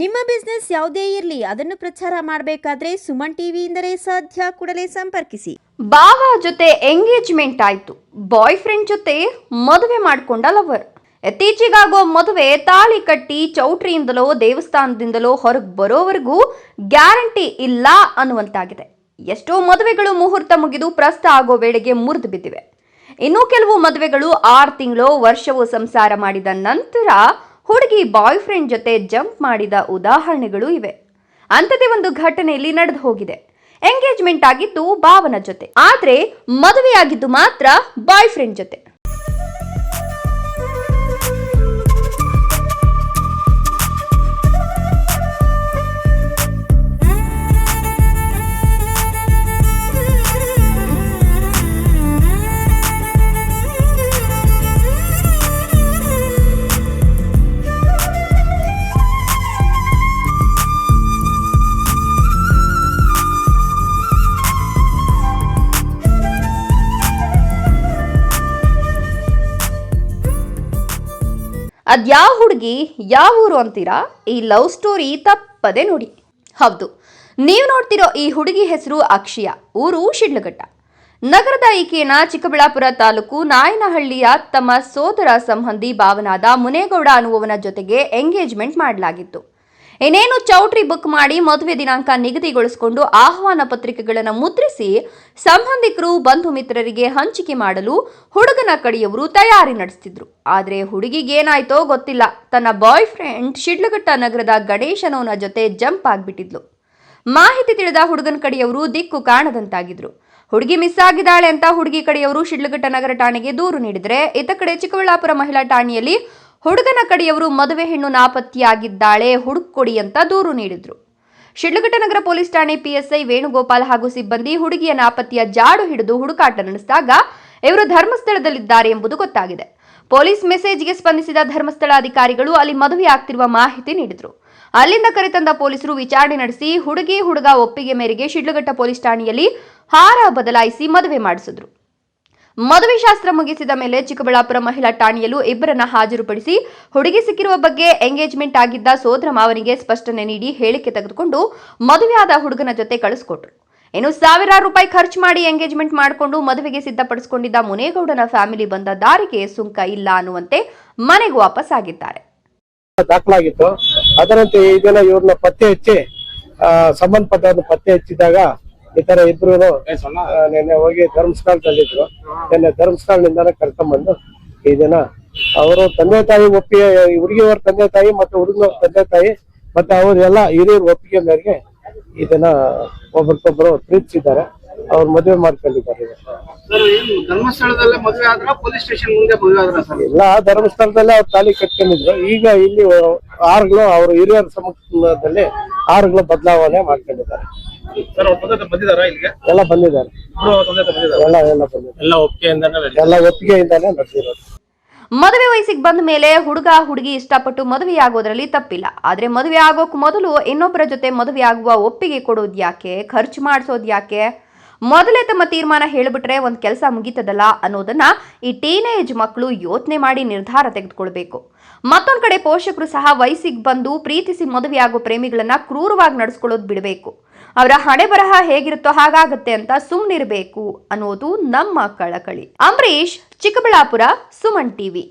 ನಿಮ್ಮ ಬಿಸ್ನೆಸ್ ಯಾವುದೇ ಇರಲಿ ಅದನ್ನು ಪ್ರಚಾರ ಮಾಡಬೇಕಾದ್ರೆ ಸುಮನ್ ಟಿವಿಯಿಂದಲೇ ಸಾಧ್ಯ. ಕೂಡಲೇ ಸಂಪರ್ಕಿಸಿ. ಭಾವ ಜೊತೆ ಎಂಗೇಜ್ಮೆಂಟ್ ಆಯ್ತು, ಬಾಯ್ ಫ್ರೆಂಡ್ ಜೊತೆ ಮದುವೆ ಮಾಡಿಕೊಂಡ ಲವರ್. ಇತ್ತೀಚೆಗಾಗೋ ಮದುವೆ ತಾಳಿ ಕಟ್ಟಿ ಚೌಟ್ರಿಯಿಂದಲೋ ದೇವಸ್ಥಾನದಿಂದಲೋ ಹೊರಗೆ ಬರೋವರೆಗೂ ಗ್ಯಾರಂಟಿ ಇಲ್ಲ ಅನ್ನುವಂತಾಗಿದೆ. ಎಷ್ಟೋ ಮದುವೆಗಳು ಮುಹೂರ್ತ ಮುಗಿದು ಪ್ರಸ್ತ ಆಗೋ ವೇಳೆಗೆ ಮುರಿದು ಬಿದ್ದಿವೆ. ಇನ್ನು ಕೆಲವು ಮದುವೆಗಳು 6 ತಿಂಗಳು ವರ್ಷವೂ ಸಂಸಾರ ಮಾಡಿದ ನಂತರ ಹುಡುಗಿ ಬಾಯ್ ಫ್ರೆಂಡ್ ಜೊತೆ ಜಂಪ್ ಮಾಡಿದ ಉದಾಹರಣೆಗಳು ಇವೆ. ಅಂಥದ್ದೇ ಒಂದು ಘಟನೆಯಲ್ಲಿ ನಡೆದು ಹೋಗಿದೆ. ಎಂಗೇಜ್ಮೆಂಟ್ ಆಗಿದ್ದು ಭಾವನ ಜೊತೆ, ಆದ್ರೆ ಮದುವೆಯಾಗಿದ್ದು ಮಾತ್ರ ಬಾಯ್ ಫ್ರೆಂಡ್ ಜೊತೆ. ಅದ್ಯಾವ ಹುಡುಗಿ ಯಾವ ಊರು ಅಂತೀರಾ? ಈ ಲವ್ ಸ್ಟೋರಿ ತಪ್ಪದೆ ನೋಡಿ. ಹೌದು, ನೀವು ನೋಡ್ತಿರೋ ಈ ಹುಡುಗಿ ಹೆಸರು ಅಕ್ಷಯ, ಊರು ಶಿಡ್ಲಘಟ್ಟ. ನಗರದ ಈಕೆಯನ್ನ ಚಿಕ್ಕಬಳ್ಳಾಪುರ ತಾಲೂಕು ನಾಯನಹಳ್ಳಿಯ ತಮ್ಮ ಸೋದರ ಸಂಬಂಧಿ ಭಾವನಾದ ಮುನೇಗೌಡ ಅನ್ನುವವನ ಜೊತೆಗೆ ಎಂಗೇಜ್ಮೆಂಟ್ ಮಾಡಲಾಗಿತ್ತು. ಇನ್ನೇನು ಚೌಟ್ರಿ ಬುಕ್ ಮಾಡಿ ಮದುವೆ ದಿನಾಂಕ ನಿಗದಿಗೊಳಿಸಿಕೊಂಡು ಆಹ್ವಾನ ಪತ್ರಿಕೆಗಳನ್ನು ಮುದ್ರಿಸಿ ಸಂಬಂಧಿಕರು ಬಂಧು ಮಿತ್ರರಿಗೆ ಹಂಚಿಕೆ ಮಾಡಲು ಹುಡುಗನ ಕಡೆಯವರು ತಯಾರಿ ನಡೆಸ್ತಿದ್ರು. ಆದರೆ ಹುಡುಗಿಗೇನಾಯ್ತೋ ಗೊತ್ತಿಲ್ಲ, ತನ್ನ ಬಾಯ್ ಫ್ರೆಂಡ್ ಶಿಡ್ಲಘಟ್ಟ ನಗರದ ಗಣೇಶನವನ ಜೊತೆ ಜಂಪ್ ಆಗ್ಬಿಟ್ಟಿದ್ಲು. ಮಾಹಿತಿ ತಿಳಿದ ಹುಡುಗನ ಕಡೆಯವರು ದಿಕ್ಕು ಕಾಣದಂತಾಗಿದ್ರು. ಹುಡುಗಿ ಮಿಸ್ ಆಗಿದ್ದಾಳೆ ಅಂತ ಹುಡುಗಿ ಕಡೆಯವರು ಶಿಡ್ಲಘಟ್ಟ ನಗರ ಠಾಣೆಗೆ ದೂರು ನೀಡಿದ್ರೆ, ಇತ್ತ ಕಡೆ ಚಿಕ್ಕಬಳ್ಳಾಪುರ ಮಹಿಳಾ ಠಾಣೆಯಲ್ಲಿ ಹುಡುಗನ ಕಡೆಯವರು ಮದುವೆ ಹೆಣ್ಣು ನಾಪತ್ತೆಯಾಗಿದ್ದಾಳೆ, ಹುಡುಕೊಡಿ ಅಂತ ದೂರು ನೀಡಿದ್ರು. ಶಿಡ್ಲಘಟ್ಟ ನಗರ ಪೊಲೀಸ್ ಠಾಣೆ ಪಿಎಸ್ಐ ವೇಣುಗೋಪಾಲ್ ಹಾಗೂ ಸಿಬ್ಬಂದಿ ಹುಡುಗಿಯ ನಾಪತ್ತೆಯ ಜಾಡು ಹಿಡಿದು ಹುಡುಕಾಟ ನಡೆಸಿದಾಗ ಇವರು ಧರ್ಮಸ್ಥಳದಲ್ಲಿದ್ದಾರೆ ಎಂಬುದು ಗೊತ್ತಾಗಿದೆ. ಪೊಲೀಸ್ ಮೆಸೇಜ್ಗೆ ಸ್ಪಂದಿಸಿದ ಧರ್ಮಸ್ಥಳ ಅಧಿಕಾರಿಗಳು ಅಲ್ಲಿ ಮದುವೆ ಆಗ್ತಿರುವ ಮಾಹಿತಿ ನೀಡಿದ್ರು. ಅಲ್ಲಿಂದ ಕರೆತಂದ ಪೊಲೀಸರು ವಿಚಾರಣೆ ನಡೆಸಿ ಹುಡುಗಿ ಹುಡುಗ ಒಪ್ಪಿಗೆ ಮೇರೆಗೆ ಶಿಡ್ಲಘಟ್ಟ ಪೊಲೀಸ್ ಠಾಣೆಯಲ್ಲಿ ಹಾರ ಬದಲಾಯಿಸಿ ಮದುವೆ ಮಾಡಿಸಿದ್ರು. ಮದುವೆ ಶಾಸ್ತ್ರ ಮುಗಿಸಿದ ಮೇಲೆ ಚಿಕ್ಕಬಳ್ಳಾಪುರ ಮಹಿಳಾ ಠಾಣೆಯಲ್ಲೂ ಇಬ್ಬರನ್ನ ಹಾಜರುಪಡಿಸಿ ಹುಡುಗಿ ಸಿಕ್ಕಿರುವ ಬಗ್ಗೆ ಎಂಗೇಜ್ಮೆಂಟ್ ಆಗಿದ್ದ ಸೋದರ ಮಾವನಿಗೆ ಸ್ಪಷ್ಟನೆ ನೀಡಿ ಹೇಳಿಕೆ ತೆಗೆದುಕೊಂಡು ಮದುವೆಯಾದ ಹುಡುಗನ ಜೊತೆ ಕಳಿಸ್ಕೊಟ್ರು. ಇನ್ನು ಸಾವಿರಾರು ರೂಪಾಯಿ ಖರ್ಚು ಮಾಡಿ ಎಂಗೇಜ್ಮೆಂಟ್ ಮಾಡಿಕೊಂಡು ಮದುವೆಗೆ ಸಿದ್ಧಪಡಿಸಿಕೊಂಡಿದ್ದ ಮುನೇಗೌಡನ ಫ್ಯಾಮಿಲಿ ಬಂದ ದಾರಿಗೆ ಸುಂಕ ಇಲ್ಲ ಅನ್ನುವಂತೆ ಮನೆಗೆ ವಾಪಸ್ ಆಗಿದ್ದಾರೆ. ದಾಖಲಾಗಿತ್ತು. ಅದರಂತೆ ಈ ದಿನ ಇವ್ರನ್ನ ಪತ್ತೆ ಹಚ್ಚಿ ಸಂಬಂಧಪಟ್ಟವ್ರನ್ನ ಪತ್ತೆ ಹಚ್ಚಿದಾಗ ಈ ತರ ಇಬ್ರು ನಿನ್ನೆ ಹೋಗಿ ಧರ್ಮಸ್ಥಳದಲ್ಲಿದ್ರು. ನಿನ್ನೆ ಧರ್ಮಸ್ಥಳದಿಂದಾನೆ ಕರ್ಕೊಂಡ್ಬಂದು ಈ ದಿನ ಅವರು ತಂದೆ ತಾಯಿ ಒಪ್ಪಿಗೆ, ಹುಡುಗಿಯವ್ರ ತಂದೆ ತಾಯಿ ಮತ್ತು ಹುಡುಗನವ್ರ ತಂದೆ ತಾಯಿ ಮತ್ತೆ ಅವ್ರೆಲ್ಲ ಹಿರಿಯರ ಒಪ್ಪಿಗೆ ಮೇರೆಗೆ ಈ ದಿನ ಒಬ್ರಿಗೊಬ್ರು ಪ್ರೀತಿಸಿದ್ದಾರೆ. ಅವ್ರು ಮದುವೆ ಮಾಡ್ಕೊಂಡಿದ್ದಾರೆ. ಧರ್ಮಸ್ಥಳದಲ್ಲೇ ಮದುವೆ ಆದ್ರ ಪೊಲೀಸ್ ಸ್ಟೇಷನ್ ಮುಂದೆ ಮದುವೆ ಆದ್ರ ಸರ್? ಇಲ್ಲ, ಧರ್ಮಸ್ಥಳದಲ್ಲೇ ಅವ್ರು ತಾಲಿ ಕಟ್ಕೊಂಡಿದ್ರು. ಈಗ ಇಲ್ಲಿ 6 ಅವ್ರ ಹಿರಿಯರ ಸಮ್ಮುಖದಲ್ಲಿ 6 ಬದಲಾವಣೆ ಮಾಡ್ಕೊಂಡಿದ್ದಾರೆ. ಎಲ್ಲ ಬಂದಿದ್ದಾರೆ, ಎಲ್ಲ ಒಪ್ಪಿಗೆಯಿಂದಾನೆ ನಡೆದಿರೋದು. ಮದುವೆ ವಯಸ್ಸಿಗೆ ಬಂದ ಮೇಲೆ ಹುಡುಗ ಹುಡುಗಿ ಇಷ್ಟಪಟ್ಟು ಮದುವೆಯಾಗೋದ್ರಲ್ಲಿ ತಪ್ಪಿಲ್ಲ. ಆದ್ರೆ ಮದುವೆ ಆಗೋಕ್ ಮೊದಲು ಇನ್ನೊಬ್ಬರ ಜೊತೆ ಮದುವೆ ಆಗುವ ಒಪ್ಪಿಗೆ ಕೊಡೋದು ಯಾಕೆ, ಖರ್ಚು ಮಾಡಿಸೋದು ಯಾಕೆ, ಮೊದಲೇ ತಮ್ಮ ತೀರ್ಮಾನ ಹೇಳಿಬಿಟ್ರೆ ಒಂದ್ ಕೆಲಸ ಮುಗಿತದಲ್ಲ ಅನ್ನೋದನ್ನ ಈ ಟೀನೇಜ್ ಮಕ್ಕಳು ಯೋಚನೆ ಮಾಡಿ ನಿರ್ಧಾರ ತೆಗೆದುಕೊಳ್ಬೇಕು. ಮತ್ತೊಂದ್ ಕಡೆ ಪೋಷಕರು ಸಹ ವಯಸ್ಸಿಗೆ ಬಂದು ಪ್ರೀತಿಸಿ ಮದುವೆಯಾಗೋ ಪ್ರೇಮಿಗಳನ್ನ ಕ್ರೂರವಾಗಿ ನಡೆಸ್ಕೊಳ್ಳೋದು ಬಿಡಬೇಕು. ಅವರ ಹಣೆ ಬರಹ ಹೇಗಿರುತ್ತೋ ಹಾಗಾಗತ್ತೆ ಅಂತ ಸುಮ್ಮನಿರಬೇಕು ಅನ್ನೋದು ನಮ್ಮ ಕಳಕಳಿ. ಅಂಬರೀಶ್, ಚಿಕ್ಕಬಳ್ಳಾಪುರ, ಸುಮನ್ ಟಿವಿ.